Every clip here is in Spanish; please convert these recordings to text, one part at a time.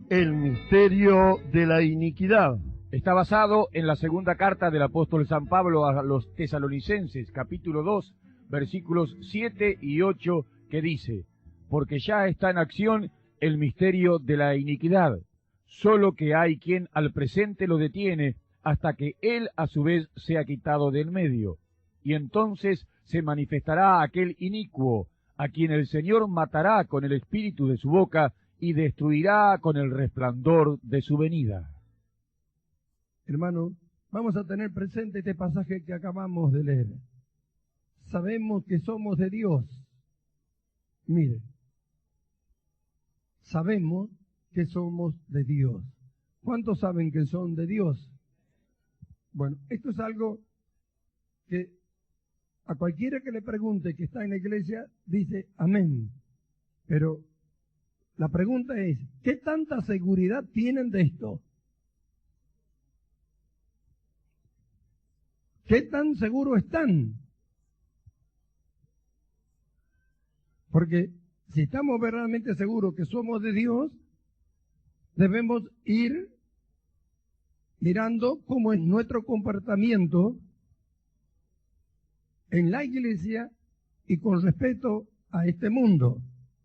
El misterio de la iniquidad. Está basado en la segunda carta del apóstol San Pablo a los tesalonicenses, capítulo 2, versículos 7 y 8, que dice: porque ya está en acción el misterio de la iniquidad, solo que hay quien al presente lo detiene hasta que él a su vez sea quitado del medio. Y entonces se manifestará aquel inicuo, a quien el Señor matará con el espíritu de su boca y destruirá con el resplandor de su venida. Hermano, vamos a tener presente este pasaje que acabamos de leer. Sabemos que somos de Dios. Mire, sabemos que somos de Dios. ¿Cuántos saben que son de Dios? Bueno, esto es algo que a cualquiera que le pregunte que está en la iglesia dice amén. Pero la pregunta es, ¿qué tanta seguridad tienen de esto? ¿Qué tan seguros están? Porque si estamos verdaderamente seguros que somos de Dios, debemos ir mirando cómo es nuestro comportamiento en la iglesia y con respecto a este mundo.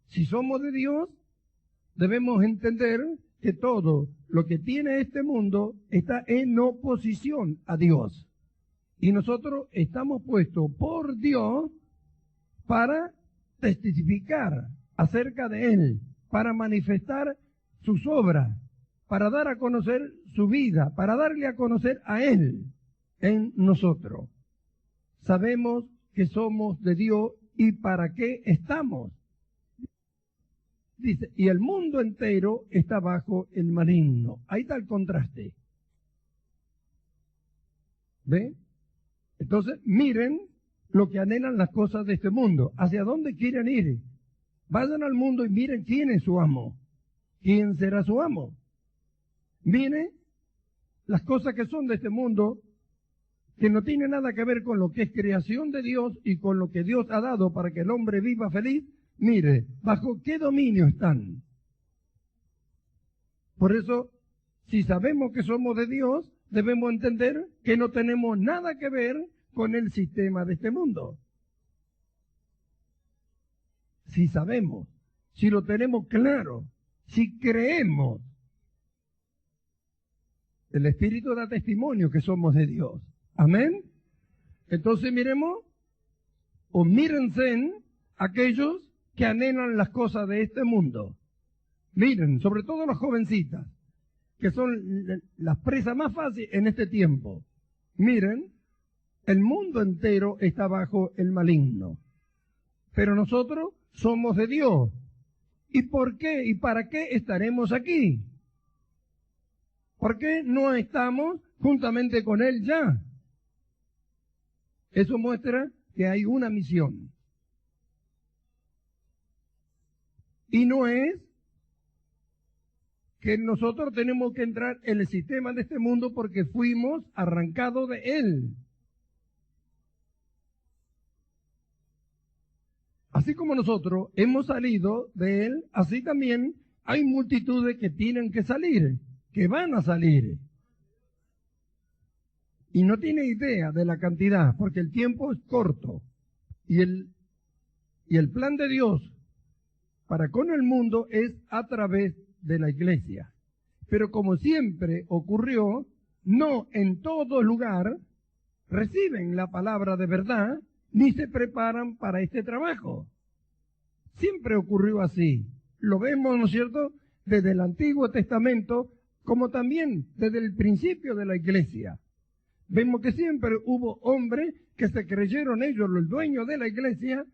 Si somos de Dios, debemos entender que todo lo que tiene este mundo está en oposición a Dios. Y nosotros estamos puestos por Dios para testificar acerca de Él, para manifestar sus obras, para dar a conocer su vida, para darle a conocer a Él en nosotros. Sabemos que somos de Dios y para qué estamos. Dice, y el mundo entero está bajo el maligno. Ahí está el contraste. ¿Ve? Entonces, miren lo que anhelan las cosas de este mundo. ¿Hacia dónde quieren ir? Vayan al mundo y miren quién es su amo. ¿Quién será su amo? Miren las cosas que son de este mundo, que no tienen nada que ver con lo que es creación de Dios y con lo que Dios ha dado para que el hombre viva feliz. Mire, ¿bajo qué dominio están? Por eso, si sabemos que somos de Dios, debemos entender que no tenemos nada que ver con el sistema de este mundo. Si sabemos, si lo tenemos claro, si creemos, el Espíritu da testimonio que somos de Dios. Amén. Entonces miremos, o mírense aquellos que anhelan las cosas de este mundo. Miren, sobre todo las jovencitas, que son las presas más fáciles en este tiempo. Miren, el mundo entero está bajo el maligno. Pero nosotros somos de Dios. ¿Y por qué y para qué estaremos aquí? ¿Por qué no estamos juntamente con Él ya? Eso muestra que hay una misión. Y no es que nosotros tenemos que entrar en el sistema de este mundo porque fuimos arrancados de él. Así como nosotros hemos salido de él, así también hay multitudes que tienen que salir, que van a salir. Y no tiene idea de la cantidad, porque el tiempo es corto. Y el plan de Dios para con el mundo es a través de la iglesia. Pero como siempre ocurrió, no en todo lugar reciben la palabra de verdad, ni se preparan para este trabajo. Siempre ocurrió así. Lo vemos, ¿no es cierto?, desde el Antiguo Testamento, como también desde el principio de la iglesia. Vemos que siempre hubo hombres que se creyeron ellos los dueños de la iglesia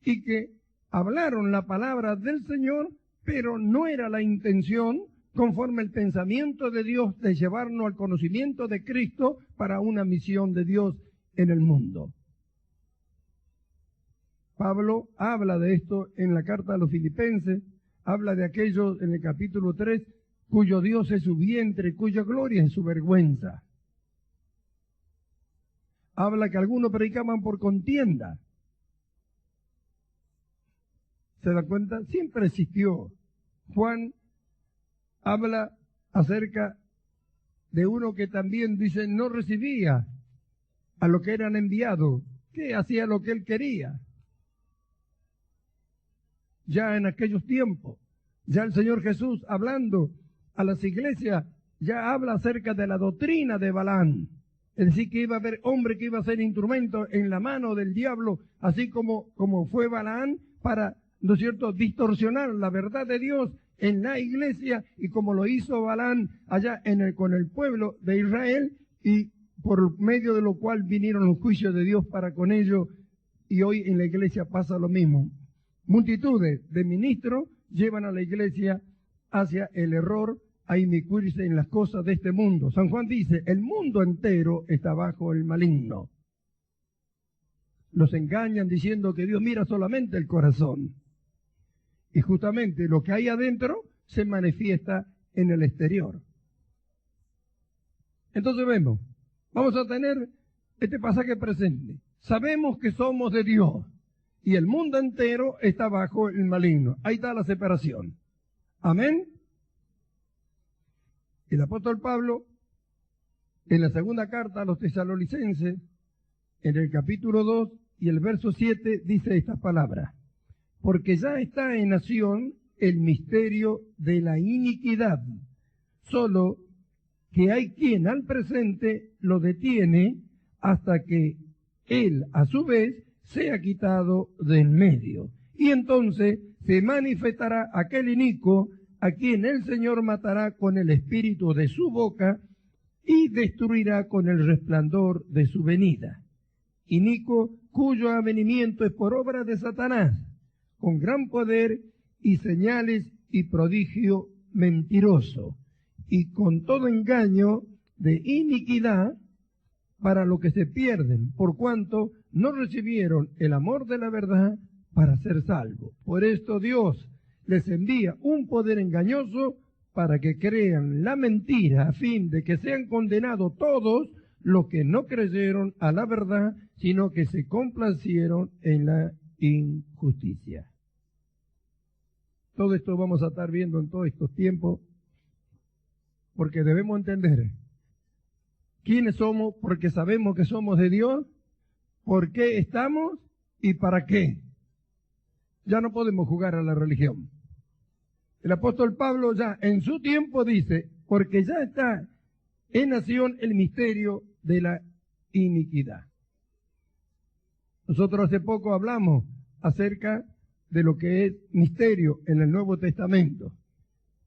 y que hablaron la palabra del Señor, pero no era la intención, conforme el pensamiento de Dios, de llevarnos al conocimiento de Cristo para una misión de Dios en el mundo. Pablo habla de esto en la carta a los Filipenses, habla de aquellos en el capítulo 3, cuyo Dios es su vientre, cuya gloria es su vergüenza. Habla que algunos predicaban por contienda. ¿Se da cuenta? Siempre existió. Juan habla acerca de uno que también dice no recibía a lo que eran enviados, que hacía lo que él quería. Ya en aquellos tiempos, ya el Señor Jesús hablando a las iglesias, ya habla acerca de la doctrina de Balaam. Es decir, que iba a haber hombre que iba a ser instrumento en la mano del diablo, así como fue Balaam para, ¿no es cierto?, distorsionar la verdad de Dios en la iglesia, y como lo hizo Balaam allá con el pueblo de Israel, y por medio de lo cual vinieron los juicios de Dios para con ellos, y hoy en la iglesia pasa lo mismo. Multitudes de ministros llevan a la iglesia hacia el error, a inmiscuirse en las cosas de este mundo. San Juan dice, el mundo entero está bajo el maligno. Los engañan diciendo que Dios mira solamente el corazón. Y justamente lo que hay adentro se manifiesta en el exterior. Entonces vamos a tener este pasaje presente. Sabemos que somos de Dios y el mundo entero está bajo el maligno. Ahí está la separación. Amén. El apóstol Pablo, en la segunda carta a los tesalonicenses, en el capítulo 2 y el verso 7, dice estas palabras: porque ya está en acción el misterio de la iniquidad, solo que hay quien al presente lo detiene hasta que él, a su vez, sea quitado de en medio. Y entonces se manifestará aquel inicuo a quien el Señor matará con el espíritu de su boca y destruirá con el resplandor de su venida. Inicuo cuyo avenimiento es por obra de Satanás, con gran poder y señales y prodigio mentiroso, y con todo engaño de iniquidad para los que se pierden, por cuanto no recibieron el amor de la verdad para ser salvos. Por esto Dios les envía un poder engañoso para que crean la mentira, a fin de que sean condenados todos los que no creyeron a la verdad, sino que se complacieron en la injusticia. Todo esto vamos a estar viendo en todos estos tiempos, porque debemos entender quiénes somos, porque sabemos que somos de Dios, por qué estamos y para qué. Ya no podemos jugar a la religión. El apóstol Pablo ya en su tiempo dice, porque ya está en acción el misterio de la iniquidad. Nosotros hace poco hablamos acerca de lo que es misterio en el Nuevo Testamento,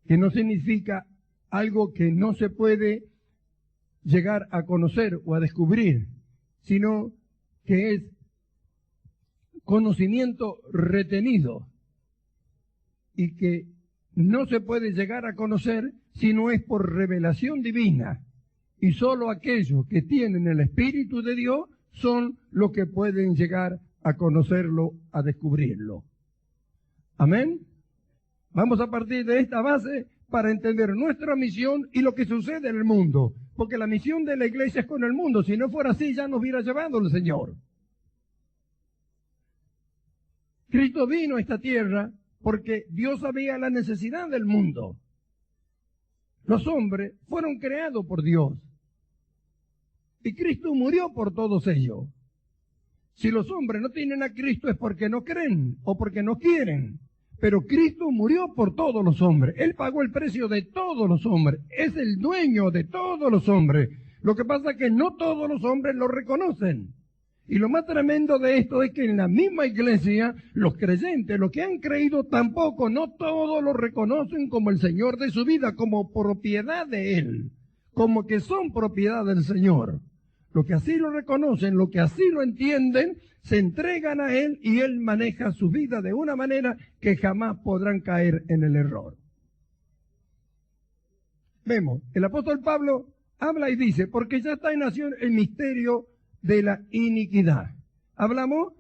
que no significa algo que no se puede llegar a conocer o a descubrir, sino que es conocimiento retenido y que no se puede llegar a conocer si no es por revelación divina. Y solo aquellos que tienen el Espíritu de Dios son los que pueden llegar a conocerlo, a descubrirlo. Amén. Vamos a partir de esta base para entender nuestra misión y lo que sucede en el mundo. Porque la misión de la iglesia es con el mundo. Si no fuera así, ya nos hubiera llevado el Señor. Cristo vino a esta tierra porque Dios sabía la necesidad del mundo. Los hombres fueron creados por Dios. Y Cristo murió por todos ellos. Si los hombres no tienen a Cristo es porque no creen o porque no quieren. Pero Cristo murió por todos los hombres. Él pagó el precio de todos los hombres. Es el dueño de todos los hombres. Lo que pasa es que no todos los hombres lo reconocen. Y lo más tremendo de esto es que en la misma iglesia, los creyentes, los que han creído tampoco, no todos lo reconocen como el Señor de su vida, como propiedad de Él, como que son propiedad del Señor. Los que así lo reconocen, los que así lo entienden, se entregan a Él y Él maneja su vida de una manera que jamás podrán caer en el error. Vemos, el apóstol Pablo habla y dice, porque ya está en acción el misterio de la iniquidad. Hablamos,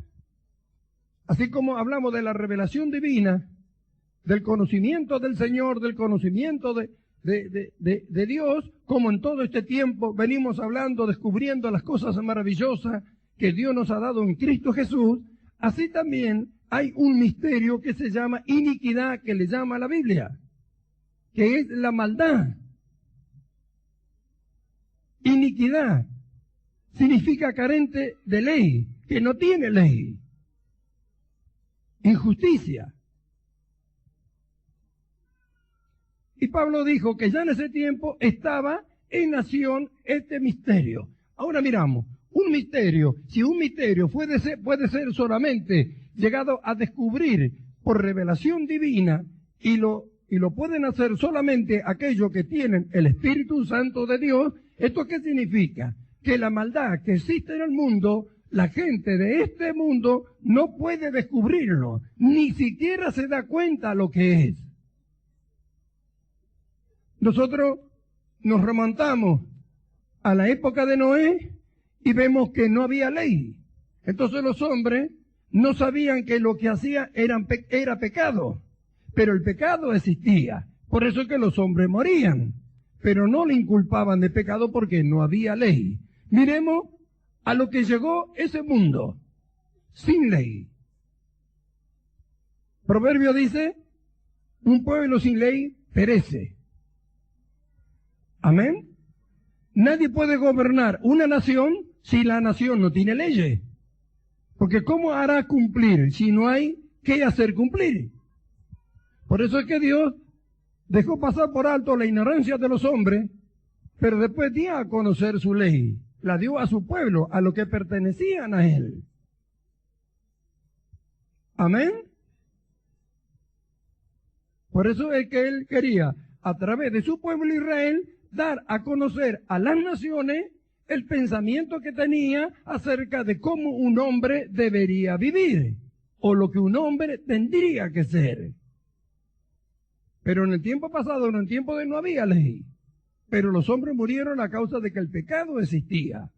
así como hablamos de la revelación divina, del conocimiento del Señor, del conocimiento de Dios, como en todo este tiempo venimos hablando, descubriendo las cosas maravillosas que Dios nos ha dado en Cristo Jesús, así también hay un misterio que se llama iniquidad, que le llama la Biblia. que es la maldad. Iniquidad significa carente de ley, que no tiene ley. Injusticia. Y Pablo dijo que ya en ese tiempo estaba en acción este misterio. Ahora miramos, un misterio, si un misterio puede ser solamente llegado a descubrir por revelación divina y lo pueden hacer solamente aquellos que tienen el Espíritu Santo de Dios, ¿esto qué significa? Que la maldad que existe en el mundo, la gente de este mundo no puede descubrirlo, ni siquiera se da cuenta lo que es. Nosotros nos remontamos a la época de Noé y vemos que no había ley. Entonces los hombres no sabían que lo que hacían era pecado, pero el pecado existía. Por eso es que los hombres morían, pero no le inculpaban de pecado porque no había ley. Miremos a lo que llegó ese mundo, sin ley. Proverbio dice, un pueblo sin ley perece. Amén. Nadie puede gobernar una nación si la nación no tiene leyes. Porque ¿cómo hará cumplir si no hay qué hacer cumplir? Por eso es que Dios dejó pasar por alto la ignorancia de los hombres, pero después dio a conocer su ley. La dio a su pueblo, a los que pertenecían a él. Amén. Por eso es que él quería, a través de su pueblo Israel, dar a conocer a las naciones el pensamiento que tenía acerca de cómo un hombre debería vivir, o lo que un hombre tendría que ser. Pero en el tiempo pasado, en el tiempo de no había ley, pero los hombres murieron a causa de que el pecado existía.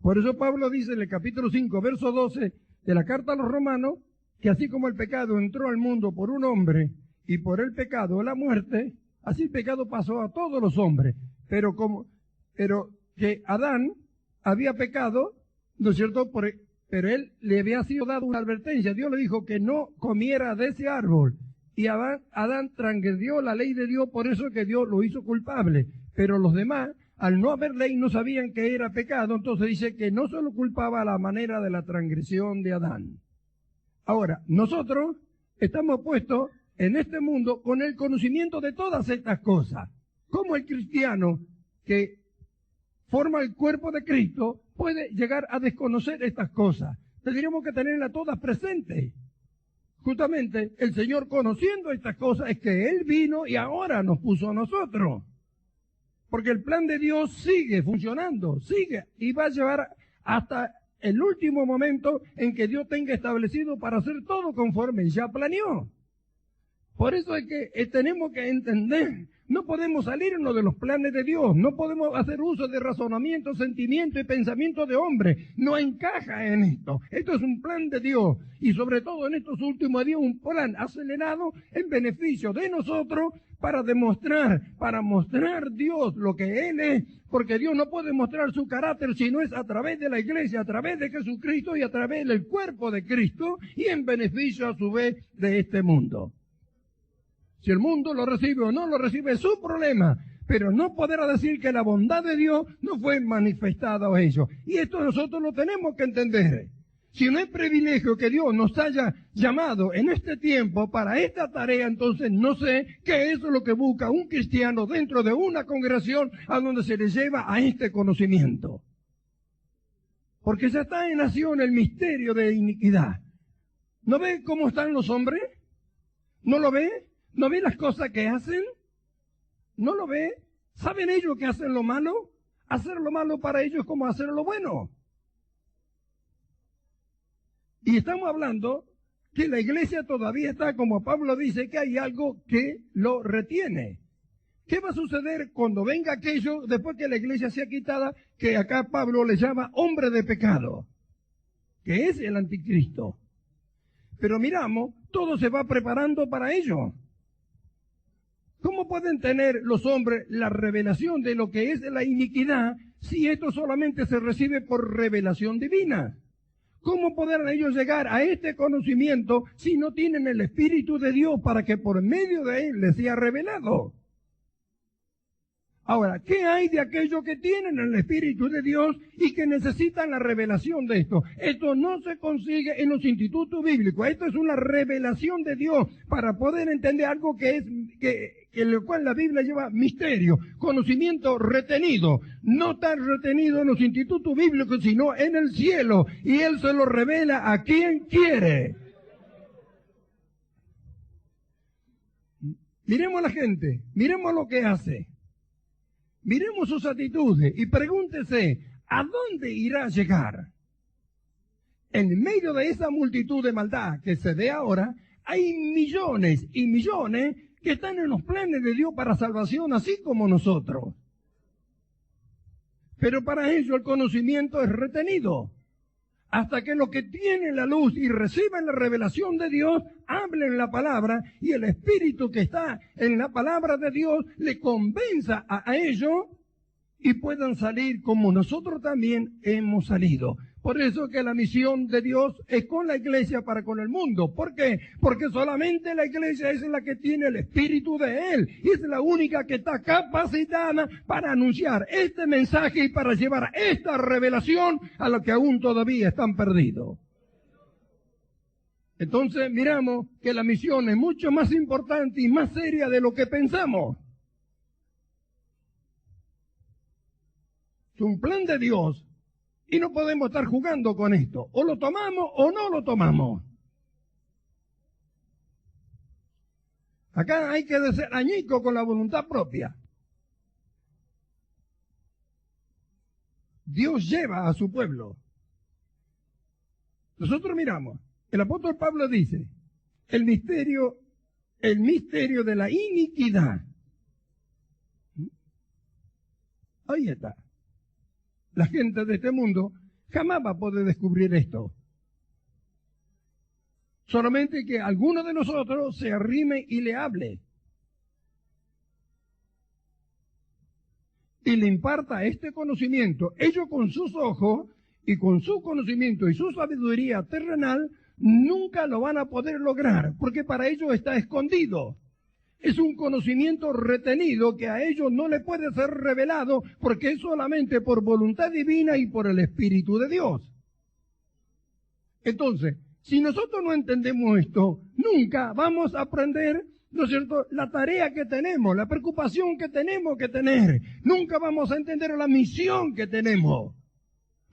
Por eso Pablo dice en el capítulo 5, verso 12 de la carta a los Romanos, que así como el pecado entró al mundo por un hombre, y por el pecado la muerte, así el pecado pasó a todos los hombres, pero que Adán había pecado, ¿no es cierto? Pero él le había sido dado una advertencia. Dios le dijo que no comiera de ese árbol. Y Adán transgredió la ley de Dios, por eso que Dios lo hizo culpable. Pero los demás, al no haber ley, no sabían que era pecado. Entonces dice que no solo culpaba a la manera de la transgresión de Adán. Ahora, nosotros estamos puestos en este mundo con el conocimiento de todas estas cosas. ¿Cómo el cristiano que forma el cuerpo de Cristo puede llegar a desconocer estas cosas? Tendríamos que tenerlas todas presentes. Justamente el Señor, conociendo estas cosas, es que Él vino y ahora nos puso a nosotros. Porque el plan de Dios sigue funcionando, sigue, y va a llevar hasta el último momento en que Dios tenga establecido para hacer todo conforme ya planeó. Por eso es que tenemos que entender, no podemos salirnos de los planes de Dios, no podemos hacer uso de razonamiento, sentimiento y pensamiento de hombre, no encaja en esto. Esto es un plan de Dios y sobre todo en estos últimos días un plan acelerado en beneficio de nosotros para mostrar Dios lo que Él es, porque Dios no puede mostrar su carácter si no es a través de la iglesia, a través de Jesucristo y a través del cuerpo de Cristo y en beneficio a su vez de este mundo. Si el mundo lo recibe o no lo recibe, es su problema. Pero no podrá decir que la bondad de Dios no fue manifestada a ellos. Y esto nosotros lo tenemos que entender. Si no es privilegio que Dios nos haya llamado en este tiempo para esta tarea, entonces no sé qué es lo que busca un cristiano dentro de una congregación a donde se le lleva a este conocimiento. Porque ya está en acción el misterio de iniquidad. ¿No ve cómo están los hombres? ¿No lo ve? ¿No ve las cosas que hacen? ¿No lo ve? ¿Saben ellos que hacen lo malo? Hacer lo malo para ellos es como hacer lo bueno. Y estamos hablando que la iglesia todavía está, como Pablo dice, que hay algo que lo retiene. ¿Qué va a suceder cuando venga aquello, después que la iglesia sea quitada, que acá Pablo le llama hombre de pecado, que es el anticristo? Pero miramos, todo se va preparando para ello. ¿Cómo pueden tener los hombres la revelación de lo que es la iniquidad si esto solamente se recibe por revelación divina? ¿Cómo podrán ellos llegar a este conocimiento si no tienen el Espíritu de Dios para que por medio de Él les sea revelado? Ahora, ¿qué hay de aquellos que tienen el Espíritu de Dios y que necesitan la revelación de esto? Esto no se consigue en los institutos bíblicos. Esto es una revelación de Dios para poder entender algo el cual la Biblia lleva misterio, conocimiento retenido. No tan retenido en los institutos bíblicos, sino en el cielo. Y Él se lo revela a quien quiere. Miremos a la gente, miremos lo que hace. Miremos sus actitudes y pregúntese, ¿a dónde irá a llegar? En medio de esa multitud de maldad que se ve ahora, hay millones y millones que están en los planes de Dios para salvación, así como nosotros. Pero para ello el conocimiento es retenido. Hasta que los que tienen la luz y reciben la revelación de Dios, hablen la palabra y el Espíritu que está en la palabra de Dios le convenza a ellos y puedan salir como nosotros también hemos salido. Por eso que la misión de Dios es con la iglesia para con el mundo. ¿Por qué? Porque solamente la iglesia es la que tiene el Espíritu de Él y es la única que está capacitada para anunciar este mensaje y para llevar esta revelación a los que aún todavía están perdidos. Entonces miramos que la misión es mucho más importante y más seria de lo que pensamos. Es un plan de Dios. Y no podemos estar jugando con esto. O lo tomamos o no lo tomamos. Acá hay que ser añico con la voluntad propia. Dios lleva a su pueblo. Nosotros miramos. El apóstol Pablo dice, el misterio de la iniquidad. Ahí está. La gente de este mundo jamás va a poder descubrir esto. Solamente que alguno de nosotros se arrime y le hable. Y le imparta este conocimiento. Ellos con sus ojos y con su conocimiento y su sabiduría terrenal nunca lo van a poder lograr, porque para ellos está escondido. Es un conocimiento retenido que a ellos no le puede ser revelado porque es solamente por voluntad divina y por el Espíritu de Dios. Entonces, si nosotros no entendemos esto, nunca vamos a aprender, ¿no es cierto?, la tarea que tenemos, la preocupación que tenemos que tener. Nunca vamos a entender la misión que tenemos.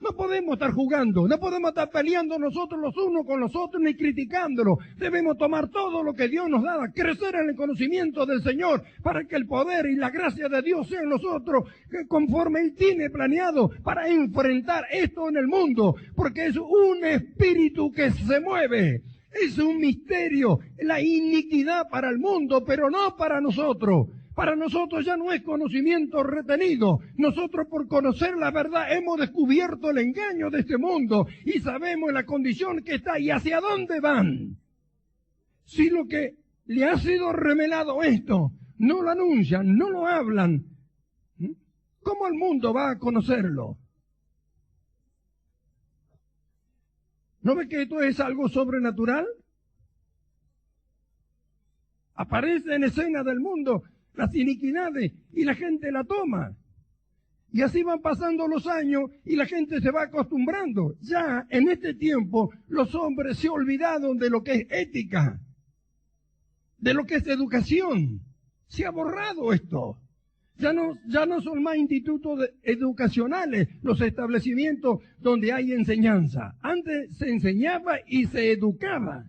No podemos estar jugando, no podemos estar peleando nosotros los unos con los otros ni criticándolo. Debemos tomar todo lo que Dios nos da, crecer en el conocimiento del Señor para que el poder y la gracia de Dios sean nosotros conforme Él tiene planeado para enfrentar esto en el mundo. Porque es un espíritu que se mueve, es un misterio, la iniquidad para el mundo, pero no para nosotros. Para nosotros ya no es conocimiento retenido. Nosotros por conocer la verdad hemos descubierto el engaño de este mundo y sabemos la condición que está y hacia dónde van. Si lo que le ha sido revelado esto no lo anuncian, no lo hablan, ¿cómo el mundo va a conocerlo? ¿No ve que esto es algo sobrenatural? Aparece en escena del mundo las iniquidades y la gente la toma. Y así van pasando los años y la gente se va acostumbrando. Ya en este tiempo los hombres se olvidaron de lo que es ética, de lo que es educación. Se ha borrado esto. Ya no son más institutos educacionales los establecimientos donde hay enseñanza. Antes se enseñaba y se educaba.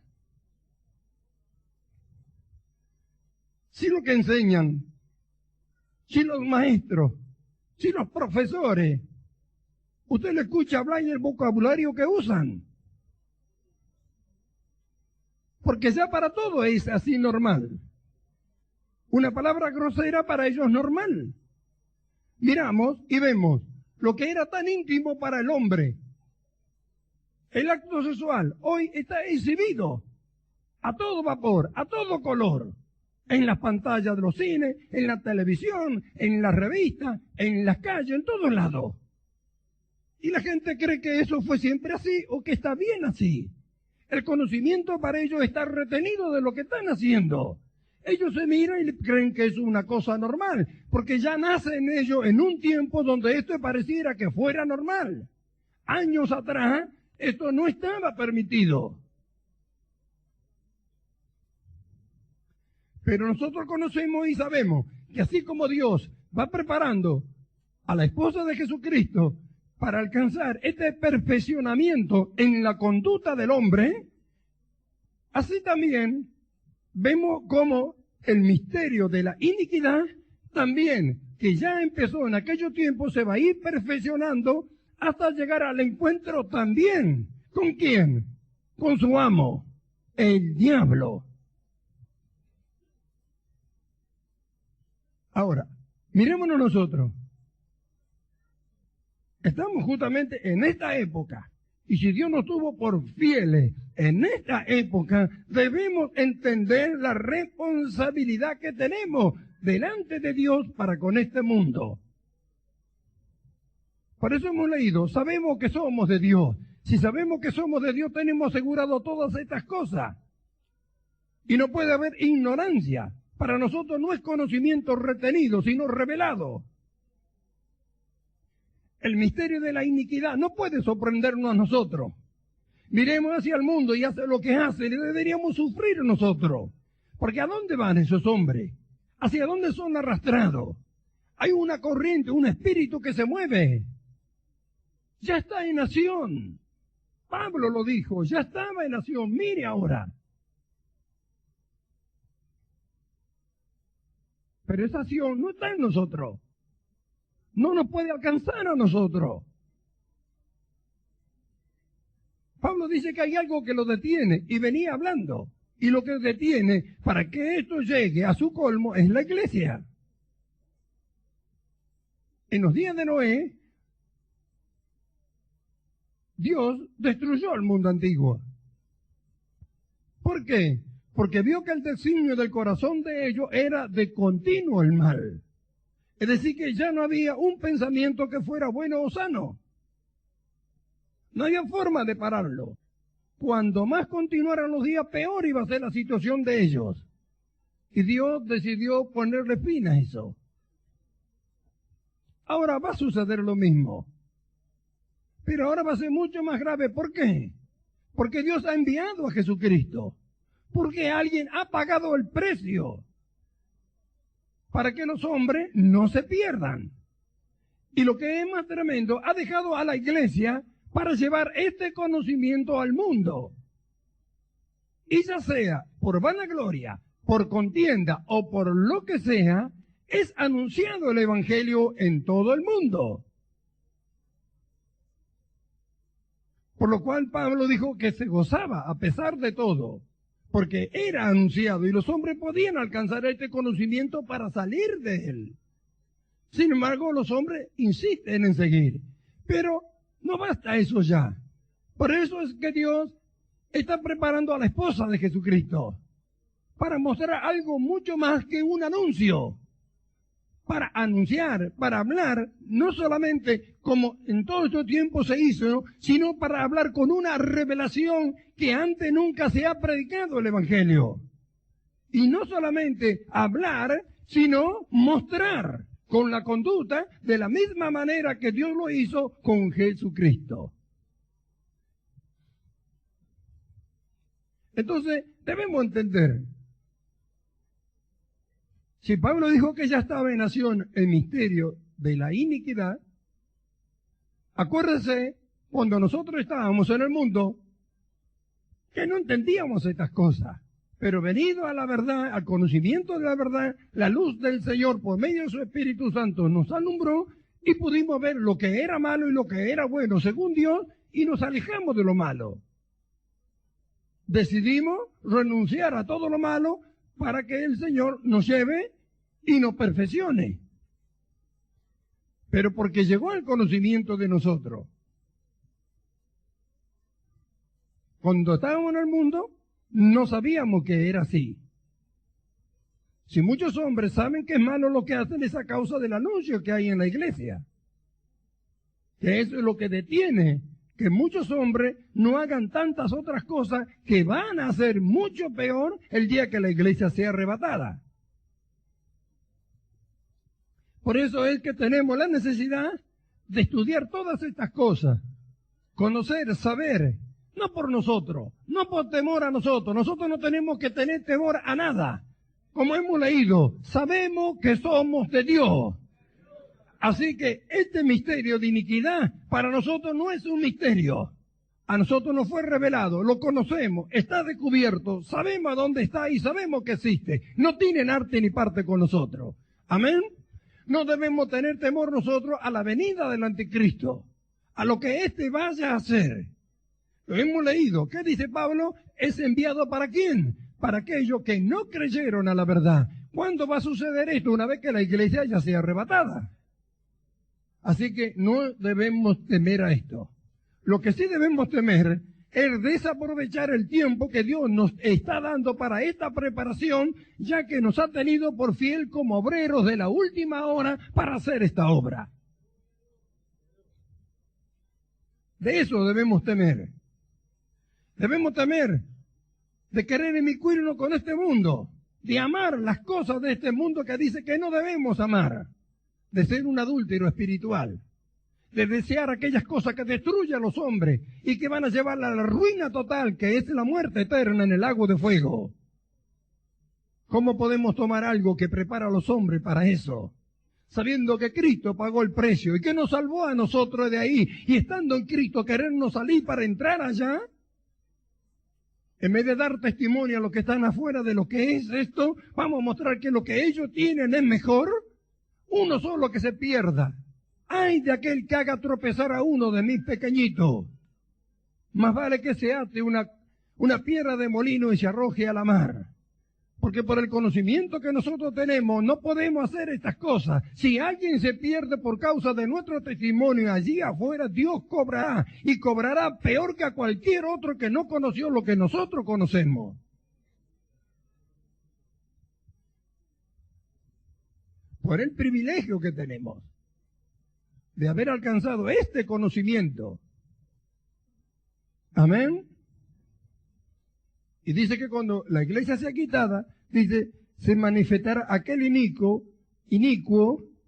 Si lo que enseñan, si los maestros, si los profesores, usted le escucha hablar en el vocabulario que usan. Porque ya para todo es así normal. Una palabra grosera para ellos es normal. Miramos y vemos lo que era tan íntimo para el hombre. El acto sexual hoy está exhibido a todo vapor, a todo color. En las pantallas de los cines, en la televisión, en las revistas, en las calles, en todos lados. Y la gente cree que eso fue siempre así o que está bien así. El conocimiento para ellos está retenido de lo que están haciendo. Ellos se miran y creen que es una cosa normal, porque ya nace en ellos en un tiempo donde esto pareciera que fuera normal. Años atrás, esto no estaba permitido. Pero nosotros conocemos y sabemos que así como Dios va preparando a la esposa de Jesucristo para alcanzar este perfeccionamiento en la conducta del hombre, así también vemos cómo el misterio de la iniquidad también, que ya empezó en aquellos tiempos, se va a ir perfeccionando hasta llegar al encuentro también. ¿Con quién? Con su amo, el diablo. Ahora, mirémonos nosotros. Estamos justamente en esta época. Y si Dios nos tuvo por fieles en esta época, debemos entender la responsabilidad que tenemos delante de Dios para con este mundo. Por eso hemos leído, sabemos que somos de Dios. Si sabemos que somos de Dios, tenemos asegurado todas estas cosas. Y no puede haber ignorancia. Para nosotros no es conocimiento retenido, sino revelado. El misterio de la iniquidad no puede sorprendernos a nosotros. Miremos hacia el mundo y hace lo que hace, y deberíamos sufrir nosotros. Porque ¿a dónde van esos hombres? ¿Hacia dónde son arrastrados? Hay una corriente, un espíritu que se mueve. Ya está en acción. Pablo lo dijo, ya estaba en acción. Mire ahora. Pero esa acción no está en nosotros. No nos puede alcanzar a nosotros. Pablo dice que hay algo que lo detiene y venía hablando. Y lo que detiene para que esto llegue a su colmo es la iglesia. En los días de Noé, Dios destruyó el mundo antiguo. ¿Por qué? Porque vio que el designio del corazón de ellos era de continuo el mal. Es decir, que ya no había un pensamiento que fuera bueno o sano. No había forma de pararlo. Cuando más continuaran los días, peor iba a ser la situación de ellos. Y Dios decidió ponerle fin a eso. Ahora va a suceder lo mismo. Pero ahora va a ser mucho más grave. ¿Por qué? Porque Dios ha enviado a Jesucristo. Porque alguien ha pagado el precio para que los hombres no se pierdan. Y lo que es más tremendo, ha dejado a la iglesia para llevar este conocimiento al mundo. Y ya sea por vanagloria, por contienda o por lo que sea, es anunciado el evangelio en todo el mundo. Por lo cual Pablo dijo que se gozaba a pesar de todo, porque era anunciado y los hombres podían alcanzar este conocimiento para salir de él. Sin embargo, los hombres insisten en seguir. Pero no basta eso ya. Por eso es que Dios está preparando a la esposa de Jesucristo para mostrar algo mucho más que un anuncio. Para anunciar, para hablar, no solamente como en todo este tiempo se hizo, ¿no?, sino para hablar con una revelación que antes nunca se ha predicado el Evangelio. Y no solamente hablar, sino mostrar con la conducta de la misma manera que Dios lo hizo con Jesucristo. Entonces, debemos entender. Si Pablo dijo que ya estaba en acción el misterio de la iniquidad, acuérdense, cuando nosotros estábamos en el mundo, que no entendíamos estas cosas, pero venido a la verdad, al conocimiento de la verdad, la luz del Señor por medio de su Espíritu Santo nos alumbró y pudimos ver lo que era malo y lo que era bueno según Dios y nos alejamos de lo malo. Decidimos renunciar a todo lo malo para que el Señor nos lleve y nos perfeccione. Pero porque llegó el conocimiento de nosotros. Cuando estábamos en el mundo, no sabíamos que era así. Si muchos hombres saben que es malo lo que hacen, es a causa del anuncio que hay en la iglesia. que eso es lo que detiene que muchos hombres no hagan tantas otras cosas que van a hacer mucho peor el día que la iglesia sea arrebatada. Por eso es que tenemos la necesidad de estudiar todas estas cosas, conocer, saber, no por nosotros, no por temor a nosotros. Nosotros no tenemos que tener temor a nada. Como hemos leído, sabemos que somos de Dios. Así que este misterio de iniquidad para nosotros no es un misterio. A nosotros nos fue revelado, lo conocemos, está descubierto, sabemos a dónde está y sabemos que existe. No tienen arte ni parte con nosotros. Amén. No debemos tener temor nosotros a la venida del anticristo, a lo que éste vaya a hacer. Lo hemos leído. ¿Qué dice Pablo? ¿Es enviado para quién? Para aquellos que no creyeron a la verdad. ¿Cuándo va a suceder esto? Una vez que la iglesia ya sea arrebatada. Así que no debemos temer a esto. Lo que sí debemos temer es desaprovechar el tiempo que Dios nos está dando para esta preparación, ya que nos ha tenido por fiel como obreros de la última hora para hacer esta obra. De eso debemos temer. Debemos temer de querer inmiscuirnos con este mundo, de amar las cosas de este mundo que dice que no debemos amar, de ser un adúltero espiritual, de desear aquellas cosas que destruyen a los hombres y que van a llevarla a la ruina total, que es la muerte eterna en el lago de fuego. ¿Cómo podemos tomar algo que prepara a los hombres para eso? Sabiendo que Cristo pagó el precio y que nos salvó a nosotros de ahí, y estando en Cristo querernos salir para entrar allá, en vez de dar testimonio a los que están afuera de lo que es esto, vamos a mostrar que lo que ellos tienen es mejor. Uno solo que se pierda. ¡Ay de aquel que haga tropezar a uno de mis pequeñitos! Más vale que se ate una piedra de molino y se arroje a la mar. Porque por el conocimiento que nosotros tenemos no podemos hacer estas cosas. Si alguien se pierde por causa de nuestro testimonio allí afuera, Dios cobrará, y cobrará peor que a cualquier otro que no conoció lo que nosotros conocemos. Por el privilegio que tenemos de haber alcanzado este conocimiento. Amén. Y dice que cuando la iglesia sea quitada, dice, se manifestará aquel inicuo,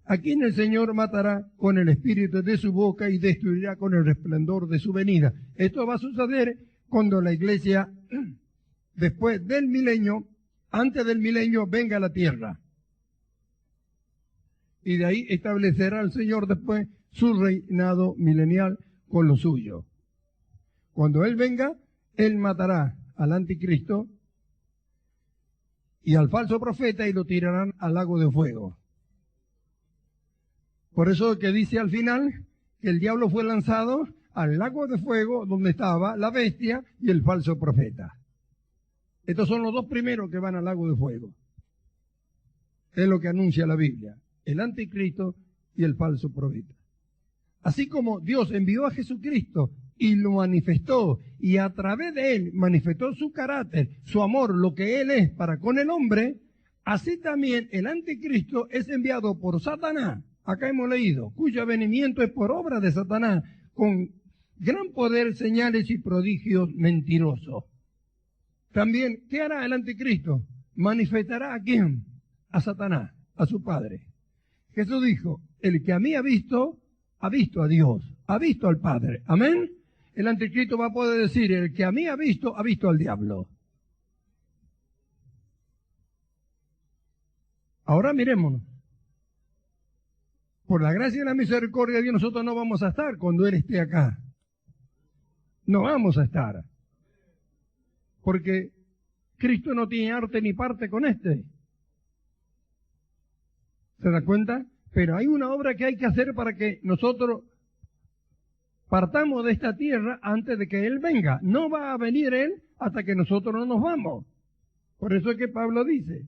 a quien el Señor matará con el espíritu de su boca y destruirá con el resplandor de su venida. Esto va a suceder cuando la iglesia, después del milenio, antes del milenio, venga a la tierra. Y de ahí establecerá el Señor después su reinado milenial con lo suyo. Cuando Él venga, Él matará al anticristo y al falso profeta y lo tirarán al lago de fuego. Por eso que dice al final que el diablo fue lanzado al lago de fuego donde estaba la bestia y el falso profeta. Estos son los dos primeros que van al lago de fuego. Es lo que anuncia la Biblia. El anticristo y el falso profeta. Así como Dios envió a Jesucristo y lo manifestó, y a través de él manifestó su carácter, su amor, lo que él es para con el hombre, así también el anticristo es enviado por Satanás, acá hemos leído, cuyo avenimiento es por obra de Satanás, con gran poder, señales y prodigios mentirosos. También, ¿qué hará el anticristo? Manifestará a quién? A Satanás, a su padre. Jesús dijo, el que a mí ha visto a Dios, ha visto al Padre. Amén. El anticristo va a poder decir, el que a mí ha visto al diablo. Ahora mirémonos. Por la gracia y la misericordia de Dios, nosotros no vamos a estar cuando Él esté acá. No vamos a estar. Porque Cristo no tiene arte ni parte con este. ¿Se da cuenta? Pero hay una obra que hay que hacer para que nosotros partamos de esta tierra antes de que Él venga. No va a venir Él hasta que nosotros no nos vamos. Por eso es que Pablo dice,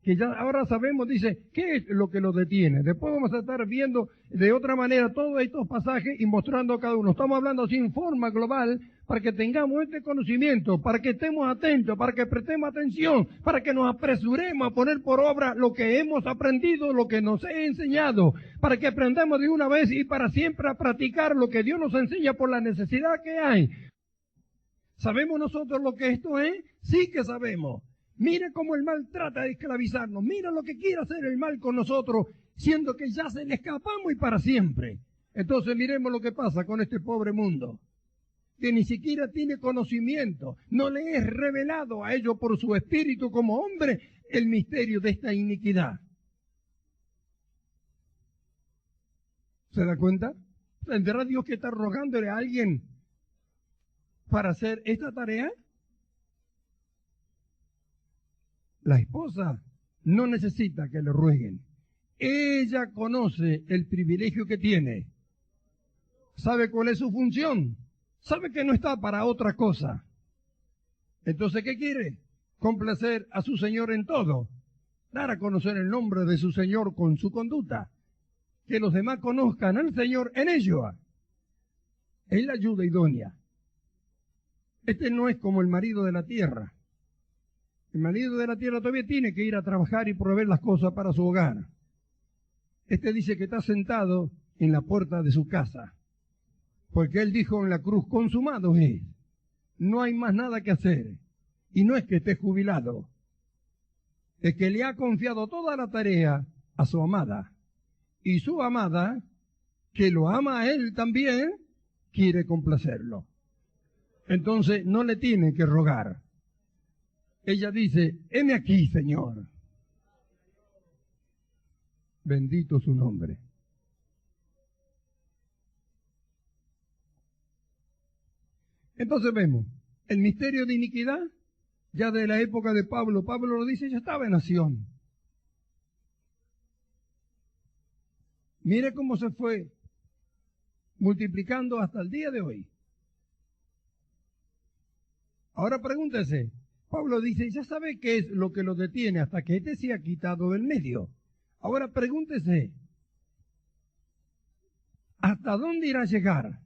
que ya ahora sabemos, dice, ¿qué es lo que lo detiene? Después vamos a estar viendo de otra manera todos estos pasajes y mostrando cada uno. Estamos hablando así en forma global para que tengamos este conocimiento, para que estemos atentos, para que prestemos atención, para que nos apresuremos a poner por obra lo que hemos aprendido, lo que nos he enseñado, para que aprendamos de una vez y para siempre a practicar lo que Dios nos enseña por la necesidad que hay. ¿Sabemos nosotros lo que esto es? Sí que sabemos. Mire cómo el mal trata de esclavizarnos. Mira lo que quiere hacer el mal con nosotros, siendo que ya se le escapamos y para siempre. Entonces miremos lo que pasa con este pobre mundo, que ni siquiera tiene conocimiento, no le es revelado a ellos por su espíritu como hombre el misterio de esta iniquidad. ¿Se da cuenta? ¿Tendrá Dios que está rogándole a alguien para hacer esta tarea? La esposa no necesita que le rueguen. Ella conoce el privilegio que tiene. ¿Sabe cuál es su función? Sabe que no está para otra cosa. Entonces, ¿qué quiere? Complacer a su Señor en todo. Dar a conocer el nombre de su Señor con su conducta. Que los demás conozcan al Señor en ello. Es la ayuda idónea. Este no es como el marido de la tierra. El marido de la tierra todavía tiene que ir a trabajar y proveer las cosas para su hogar. Este dice que está sentado en la puerta de su casa. Porque él dijo en la cruz, consumado es. No hay más nada que hacer. Y no es que esté jubilado. Es que le ha confiado toda la tarea a su amada. Y su amada, que lo ama a él también, quiere complacerlo. Entonces no le tiene que rogar. Ella dice, heme aquí, Señor. Bendito su nombre. Entonces vemos el misterio de iniquidad, ya de la época de Pablo. Pablo lo dice, ya estaba en acción. Mire cómo se fue multiplicando hasta el día de hoy. Ahora pregúntese, Pablo dice, ya sabe qué es lo que lo detiene hasta que éste se ha quitado del medio. Ahora pregúntese, ¿hasta dónde irá a llegar?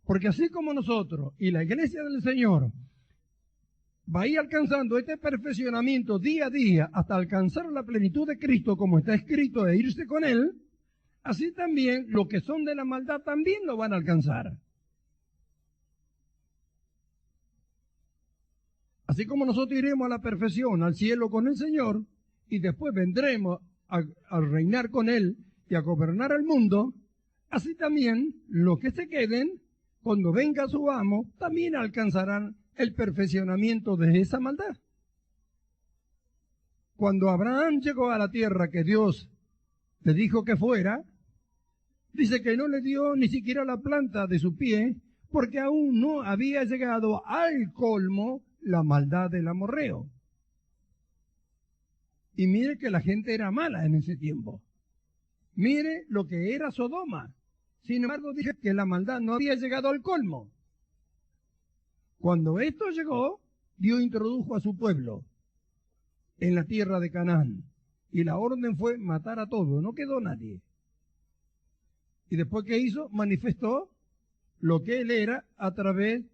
Porque así como nosotros y la iglesia del Señor va a ir alcanzando este perfeccionamiento día a día hasta alcanzar la plenitud de Cristo como está escrito e irse con Él, así también los que son de la maldad también lo van a alcanzar. Así como nosotros iremos a la perfección, al cielo con el Señor, y después vendremos a reinar con Él y a gobernar el mundo, así también los que se queden, cuando venga su amo, también alcanzarán el perfeccionamiento de esa maldad. Cuando Abraham llegó a la tierra que Dios le dijo que fuera, dice que no le dio ni siquiera la planta de su pie, porque aún no había llegado al colmo la maldad del amorreo. Y mire que la gente era mala en ese tiempo. Mire lo que era Sodoma. Sin embargo, dije que la maldad no había llegado al colmo. Cuando esto llegó, Dios introdujo a su pueblo en la tierra de Canaán. Y la orden fue matar a todos, no quedó nadie. Y después, ¿qué hizo? Manifestó lo que él era a través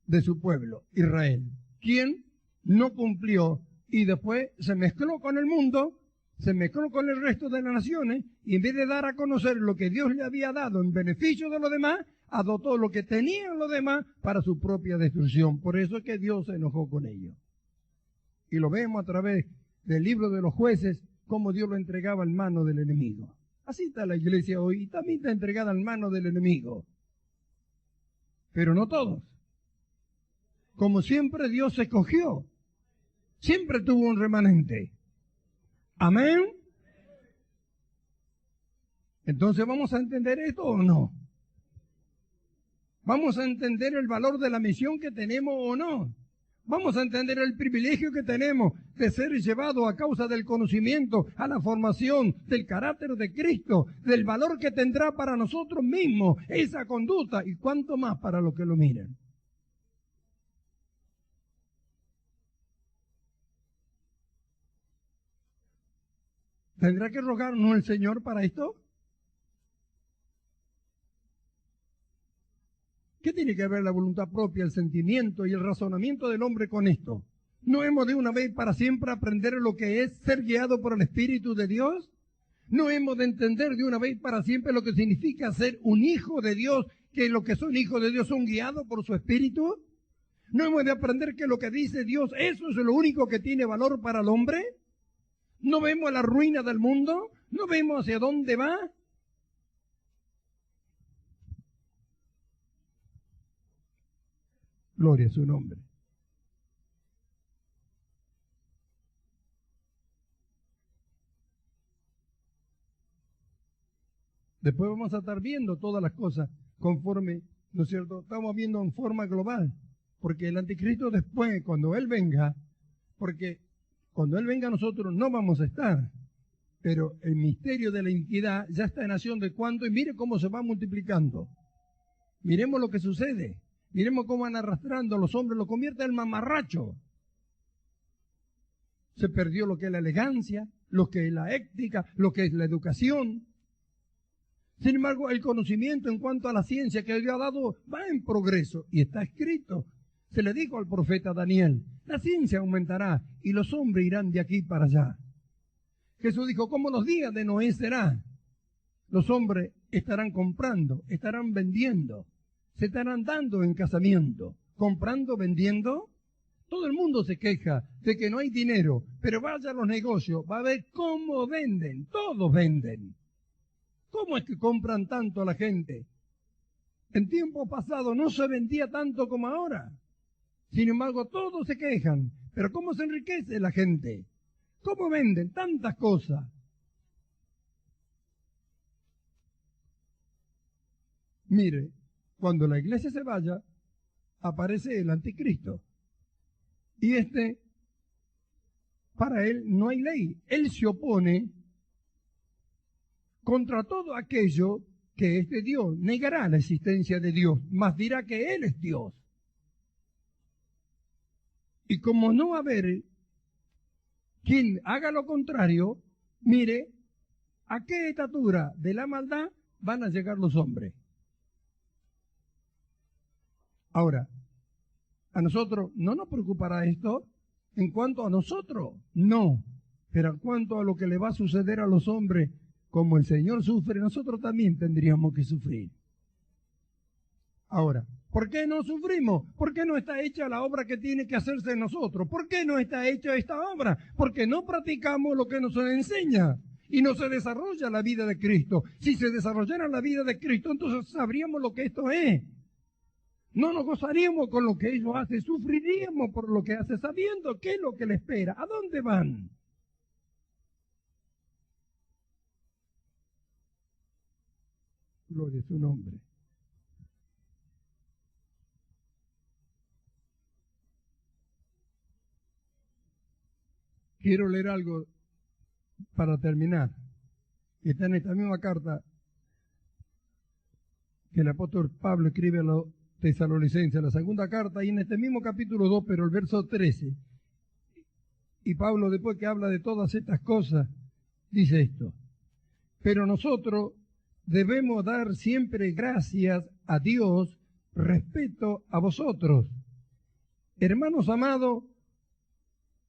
de su pueblo, Israel. Quien no cumplió y después se mezcló con el mundo, se mezcló con el resto de las naciones, y en vez de dar a conocer lo que Dios le había dado en beneficio de los demás, adoptó lo que tenían los demás para su propia destrucción. Por eso es que Dios se enojó con ellos. Y lo vemos a través del libro de los jueces, cómo Dios lo entregaba en mano del enemigo. Así está la iglesia hoy, y también está entregada en mano del enemigo. Pero no todos. Como siempre, Dios escogió. Siempre tuvo un remanente. Amén. Entonces, ¿vamos a entender esto o no? ¿Vamos a entender el valor de la misión que tenemos o no? ¿Vamos a entender el privilegio que tenemos de ser llevados a causa del conocimiento a la formación del carácter de Cristo, del valor que tendrá para nosotros mismos esa conducta y cuánto más para los que lo miren? ¿Tendrá que rogarnos el Señor para esto? ¿Qué tiene que ver la voluntad propia, el sentimiento y el razonamiento del hombre con esto? ¿No hemos de una vez para siempre aprender lo que es ser guiado por el Espíritu de Dios? ¿No hemos de entender de una vez para siempre lo que significa ser un hijo de Dios, que los que son hijos de Dios son guiados por su Espíritu? ¿No hemos de aprender que lo que dice Dios, eso es lo único que tiene valor para el hombre? ¿No vemos la ruina del mundo? ¿No vemos hacia dónde va? Gloria a su nombre. Después vamos a estar viendo todas las cosas conforme, ¿no es cierto? Estamos viendo en forma global, porque el anticristo después, cuando Él venga, porque cuando Él venga nosotros no vamos a estar, pero el misterio de la iniquidad ya está en acción de cuánto, y mire cómo se va multiplicando. Miremos lo que sucede, miremos cómo van arrastrando a los hombres, lo convierte en mamarracho. Se perdió lo que es la elegancia, lo que es la ética, lo que es la educación. Sin embargo, el conocimiento en cuanto a la ciencia que Dios ha dado va en progreso y está escrito. Se le dijo al profeta Daniel, la ciencia aumentará y los hombres irán de aquí para allá. Jesús dijo, como los días de Noé será. Los hombres estarán comprando, estarán vendiendo, se estarán dando en casamiento, comprando, vendiendo. Todo el mundo se queja de que no hay dinero, pero vaya a los negocios, va a ver cómo venden, todos venden. ¿Cómo es que compran tanto a la gente? En tiempo pasado no se vendía tanto como ahora. Sin embargo, todos se quejan. Pero ¿cómo se enriquece la gente? ¿Cómo venden tantas cosas? Mire, cuando la iglesia se vaya, aparece el anticristo. Y para él no hay ley. Él se opone contra todo aquello que es de Dios. Negará la existencia de Dios, mas dirá que Él es Dios. Y como no va a haber quien haga lo contrario, mire, ¿a qué estatura de la maldad van a llegar los hombres? Ahora, a nosotros no nos preocupará esto. En cuanto a nosotros, no. Pero en cuanto a lo que le va a suceder a los hombres, como el Señor sufre, nosotros también tendríamos que sufrir. Ahora, ¿por qué no sufrimos? ¿Por qué no está hecha la obra que tiene que hacerse en nosotros? ¿Por qué no está hecha esta obra? Porque no practicamos lo que nos enseña y no se desarrolla la vida de Cristo. Si se desarrollara la vida de Cristo, entonces sabríamos lo que esto es. No nos gozaríamos con lo que ellos hacen, sufriríamos por lo que hace, sabiendo qué es lo que le espera, a dónde van. Gloria a su nombre. Quiero leer algo para terminar. Está en esta misma carta que el apóstol Pablo escribe a los tesalonicenses, la segunda carta, y en este mismo capítulo 2, pero el verso 13. Y Pablo, después que habla de todas estas cosas, dice esto: pero nosotros debemos dar siempre gracias a Dios respecto a vosotros, hermanos amados,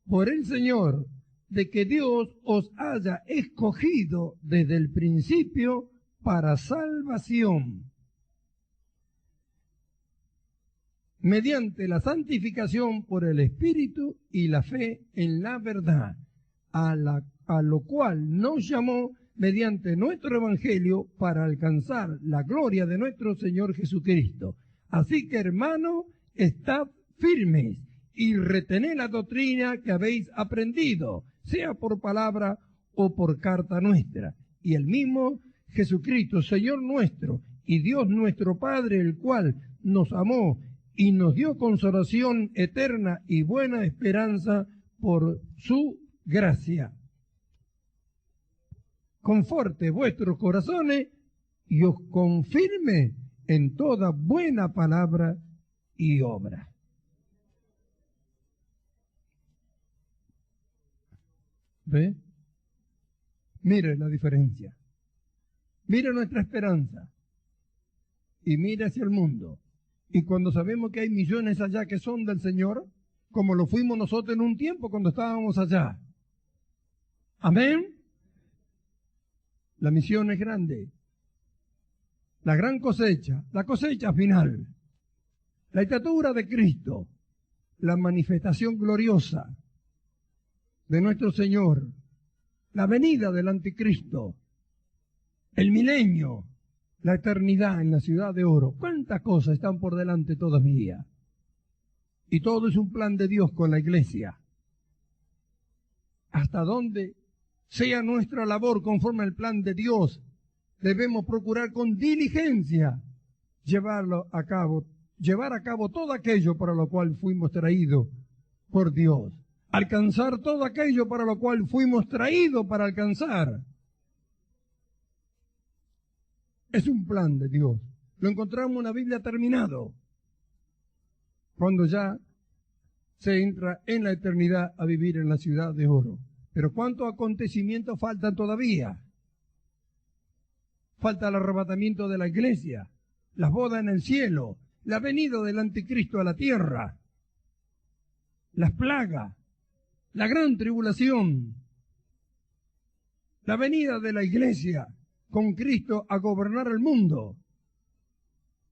por el Señor, de que Dios os haya escogido desde el principio para salvación, mediante la santificación por el Espíritu y la fe en la verdad, a lo cual nos llamó mediante nuestro Evangelio para alcanzar la gloria de nuestro Señor Jesucristo. Así que, hermanos, estad firmes y retened la doctrina que habéis aprendido, sea por palabra o por carta nuestra. Y el mismo Jesucristo, Señor nuestro, y Dios nuestro Padre, el cual nos amó y nos dio consolación eterna y buena esperanza por su gracia, conforte vuestros corazones y os confirme en toda buena palabra y obra. ¿Ve? Mire la diferencia. Mire nuestra esperanza. Y mire hacia el mundo. Y cuando sabemos que hay millones allá que son del Señor, como lo fuimos nosotros en un tiempo cuando estábamos allá. Amén. La misión es grande. La gran cosecha, la cosecha final, la estatura de Cristo, la manifestación gloriosa de nuestro Señor, la venida del anticristo, el milenio, la eternidad en la ciudad de oro. ¿Cuántas cosas están por delante todavía? Y todo es un plan de Dios con la iglesia. Hasta donde sea nuestra labor conforme al plan de Dios, debemos procurar con diligencia llevar a cabo todo aquello para lo cual fuimos traídos por Dios. Alcanzar todo aquello para lo cual fuimos traídos para alcanzar. Es un plan de Dios. Lo encontramos en la Biblia terminado. Cuando ya se entra en la eternidad a vivir en la ciudad de oro. Pero ¿cuántos acontecimientos faltan todavía? Falta el arrebatamiento de la iglesia, las bodas en el cielo, la venida del anticristo a la tierra, las plagas, la gran tribulación, la venida de la iglesia con Cristo a gobernar el mundo,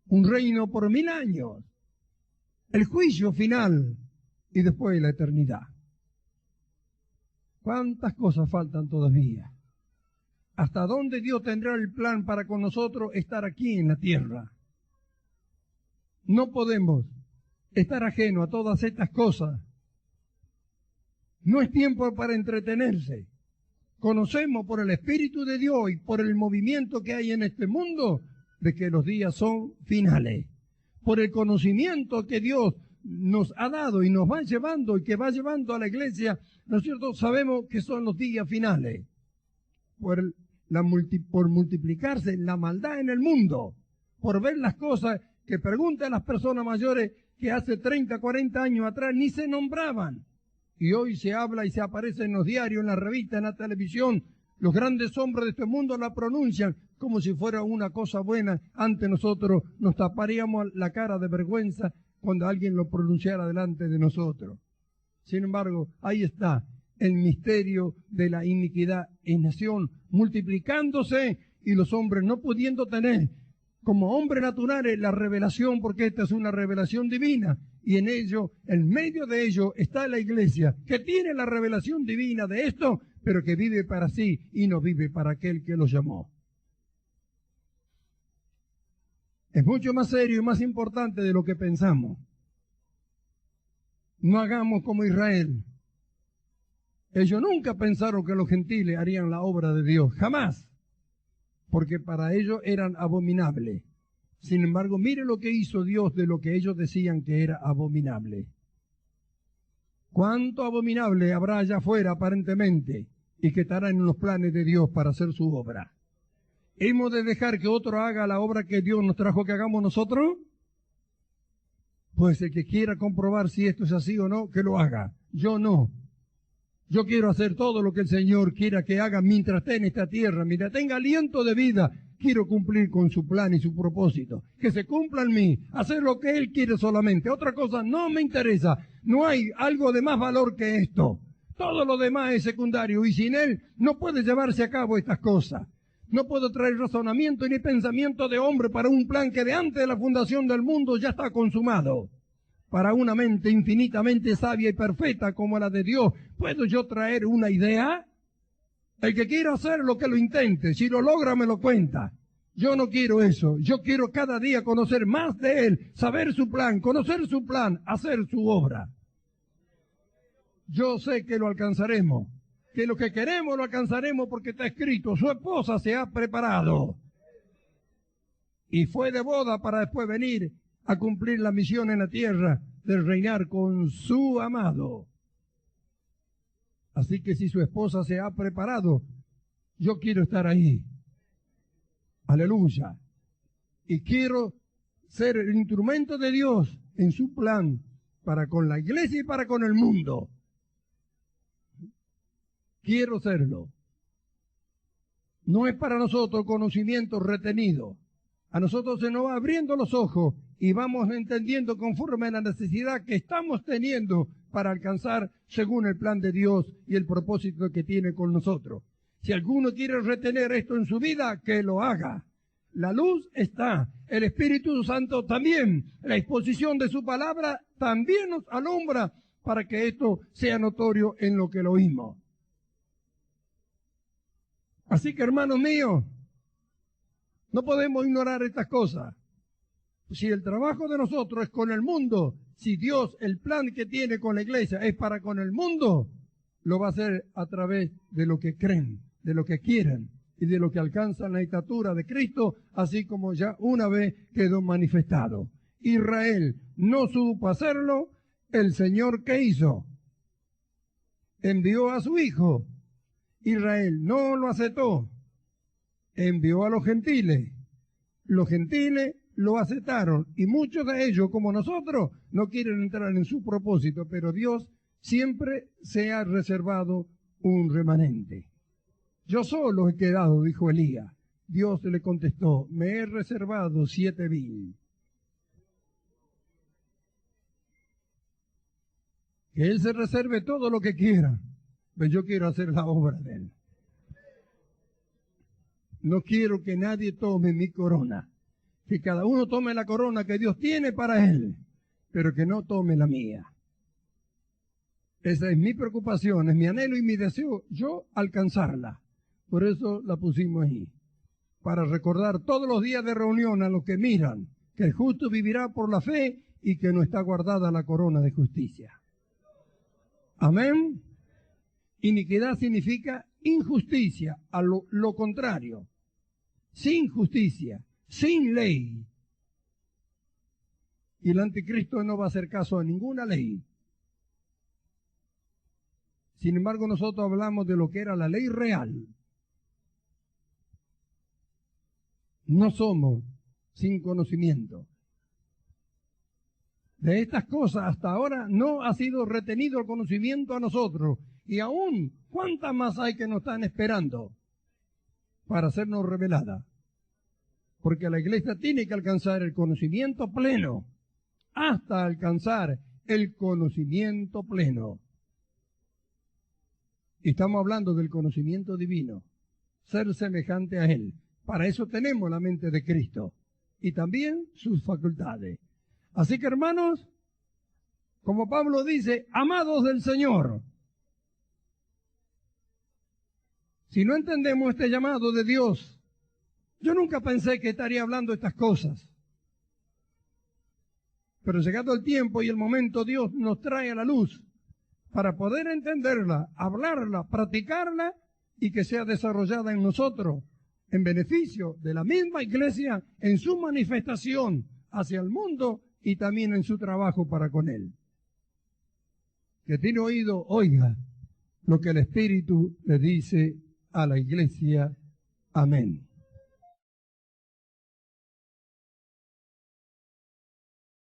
un reino por 1000 años, el juicio final y después la eternidad. ¿Cuántas cosas faltan todavía? ¿Hasta dónde Dios tendrá el plan para con nosotros estar aquí en la tierra? No podemos estar ajenos a todas estas cosas. No es tiempo para entretenerse. Conocemos por el Espíritu de Dios y por el movimiento que hay en este mundo de que los días son finales. Por el conocimiento que Dios nos ha dado y nos va llevando y que va llevando a la iglesia, ¿no es cierto? Sabemos que son los días finales. Por multiplicarse la maldad en el mundo, por ver las cosas que preguntan las personas mayores que hace 30, 40 años atrás ni se nombraban. Y hoy se habla y se aparece en los diarios, en la revista, en la televisión. Los grandes hombres de este mundo la pronuncian como si fuera una cosa buena. Ante nosotros nos taparíamos la cara de vergüenza cuando alguien lo pronunciara delante de nosotros. Sin embargo, ahí está el misterio de la iniquidad en nación, multiplicándose y los hombres no pudiendo tener como hombres naturales la revelación, porque esta es una revelación divina, y en ello, en medio de ello, está la iglesia, que tiene la revelación divina de esto, pero que vive para sí y no vive para aquel que lo llamó. Es mucho más serio y más importante de lo que pensamos. No hagamos como Israel. Ellos nunca pensaron que los gentiles harían la obra de Dios, jamás, porque para ellos eran abominables. Sin embargo, mire lo que hizo Dios de lo que ellos decían que era abominable. ¿Cuánto abominable habrá allá afuera aparentemente y que estará en los planes de Dios para hacer su obra? ¿Hemos de dejar que otro haga la obra que Dios nos trajo que hagamos nosotros? Pues el que quiera comprobar si esto es así o no, que lo haga. Yo no. Yo quiero hacer todo lo que el Señor quiera que haga mientras esté en esta tierra, mientras tenga aliento de vida. Quiero cumplir con su plan y su propósito. Que se cumpla en mí, hacer lo que Él quiere solamente. Otra cosa no me interesa. No hay algo de más valor que esto. Todo lo demás es secundario y sin Él no puede llevarse a cabo estas cosas. No puedo traer razonamiento ni pensamiento de hombre para un plan que de antes de la fundación del mundo ya está consumado. Para una mente infinitamente sabia y perfecta como la de Dios, ¿puedo yo traer una idea? El que quiera hacer lo que lo intente, si lo logra me lo cuenta. Yo no quiero eso, yo quiero cada día conocer más de Él, saber su plan, conocer su plan, hacer su obra. Yo sé que lo alcanzaremos, que lo que queremos lo alcanzaremos porque está escrito, su esposa se ha preparado. Y fue de boda para después venir a cumplir la misión en la tierra de reinar con su amado. Así que si su esposa se ha preparado, yo quiero estar ahí. Aleluya. Y quiero ser el instrumento de Dios en su plan para con la iglesia y para con el mundo. Quiero serlo. No es para nosotros conocimiento retenido. A nosotros se nos va abriendo los ojos y vamos entendiendo conforme a la necesidad que estamos teniendo para alcanzar según el plan de Dios y el propósito que tiene con nosotros. Si alguno quiere retener esto en su vida, que lo haga. La luz está, el Espíritu Santo también, la exposición de su palabra también nos alumbra para que esto sea notorio en lo que lo oímos. Así que, hermanos míos, no podemos ignorar estas cosas. Si el trabajo de nosotros es con el mundo, si Dios, el plan que tiene con la iglesia es para con el mundo, lo va a hacer a través de lo que creen, de lo que quieren y de lo que alcanzan la estatura de Cristo, así como ya una vez quedó manifestado. Israel no supo hacerlo, el Señor ¿qué hizo? Envió a su Hijo. Israel no lo aceptó, envió a los gentiles lo aceptaron y muchos de ellos, como nosotros, no quieren entrar en su propósito, pero Dios siempre se ha reservado un remanente. Yo solo he quedado, dijo Elías. Dios le contestó, me he reservado 7,000. Que Él se reserve todo lo que quiera, pero yo quiero hacer la obra de Él. No quiero que nadie tome mi corona. Que cada uno tome la corona que Dios tiene para él, pero que no tome la mía. Esa es mi preocupación, es mi anhelo y mi deseo, yo alcanzarla. Por eso la pusimos ahí, para recordar todos los días de reunión a los que miran, que el justo vivirá por la fe y que no está guardada la corona de justicia. Amén. Iniquidad significa injusticia, a lo contrario. Sin justicia, sin ley. Y el anticristo no va a hacer caso a ninguna ley. Sin embargo, nosotros hablamos de lo que era la ley real. No somos sin conocimiento. De estas cosas hasta ahora no ha sido retenido el conocimiento a nosotros. Y aún, ¿cuántas más hay que nos están esperando para hacernos revelada? Porque la iglesia tiene que alcanzar el conocimiento pleno, hasta alcanzar el conocimiento pleno. Y estamos hablando del conocimiento divino, ser semejante a Él. Para eso tenemos la mente de Cristo y también sus facultades. Así que, hermanos, como Pablo dice, amados del Señor, si no entendemos este llamado de Dios, yo nunca pensé que estaría hablando estas cosas. Pero llegado el tiempo y el momento, Dios nos trae a la luz para poder entenderla, hablarla, practicarla y que sea desarrollada en nosotros, en beneficio de la misma iglesia, en su manifestación hacia el mundo y también en su trabajo para con Él. Que tiene oído, oiga lo que el Espíritu le dice a la iglesia. Amén.